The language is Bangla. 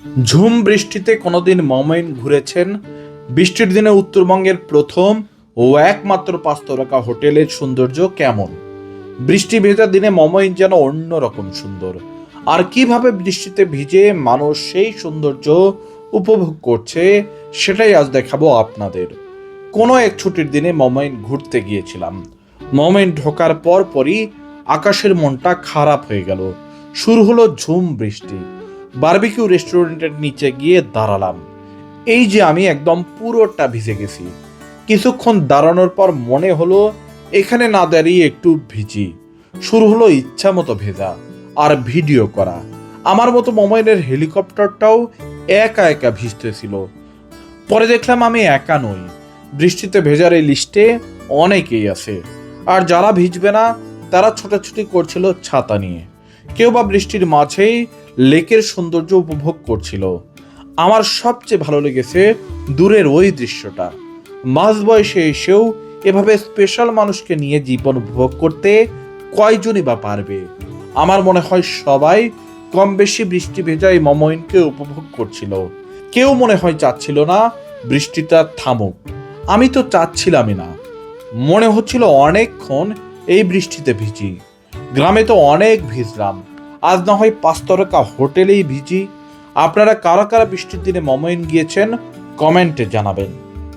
ঝুম বৃষ্টিতে কোনোদিন মমইন ঘুরেছেন? বৃষ্টির দিনে উত্তরবঙ্গের প্রথম ও একমাত্র 5 তারকা হোটেলের সৌন্দর্য কেমন? বৃষ্টি ভেজা দিনে মমইন যেন অন্যরকম সুন্দর। আর কিভাবে বৃষ্টিতে ভিজে মানুষ সেই সৌন্দর্য উপভোগ করছে, সেটাই আজ দেখাবো আপনাদের। কোনো এক ছুটির দিনে মমইন ঘুরতে গিয়েছিলাম। মমইন ঢোকার পরই আকাশের মনটা খারাপ হয়ে গেল। শুরু হলো ঝুম বৃষ্টি। বারবিকিউ রেস্টুরেন্টের নিচে গিয়ে দাঁড়ালাম। এই যে আমি একদম পুরোটা ভিজে গেছি। কিছুক্ষণ দাঁড়ানোর পর মনে হলো এখানে না দাঁড়িয়ে একটু ভিজি। শুরু হলো ইচ্ছা মতো ভেজা আর ভিডিও করা। আমার মতো মোবাইলের হেলিকপ্টারটাও একা একা ভিজতেছিল। পরে দেখলাম আমি একা নই, বৃষ্টিতে ভেজার এই লিস্টে অনেকেই আছে। আর যারা ভিজবে না তারা ছোটাছুটি করছিল ছাতা নিয়ে। কেউ বা বৃষ্টির মাঝেই লেকের সৌন্দর্য উপভোগ করছিল। আমার সবচেয়ে ভালো লেগেছে দূরের ওই দৃশ্যটা। মাঝ বয়সে এসেও এভাবে স্পেশাল মানুষকে নিয়ে জীবন উপভোগ করতে কয়জনই বা পারবে? আমার মনে হয় সবাই কম বেশি বৃষ্টি ভেজা এই মমইনকে উপভোগ করছিল। কেউ মনে হয় চাচ্ছিল না বৃষ্টিটা থামুক। আমি তো চাচ্ছিলামই না। মনে হচ্ছিল অনেকক্ষণ এই বৃষ্টিতে ভিজি। গ্রামে তো অনেক ভিজলাম, আজ না হয় 5 তারকা হোটেলেই ভিজি। আপনারা কারা কারা বৃষ্টির দিনে মমইন গিয়েছেন কমেন্টে জানাবেন।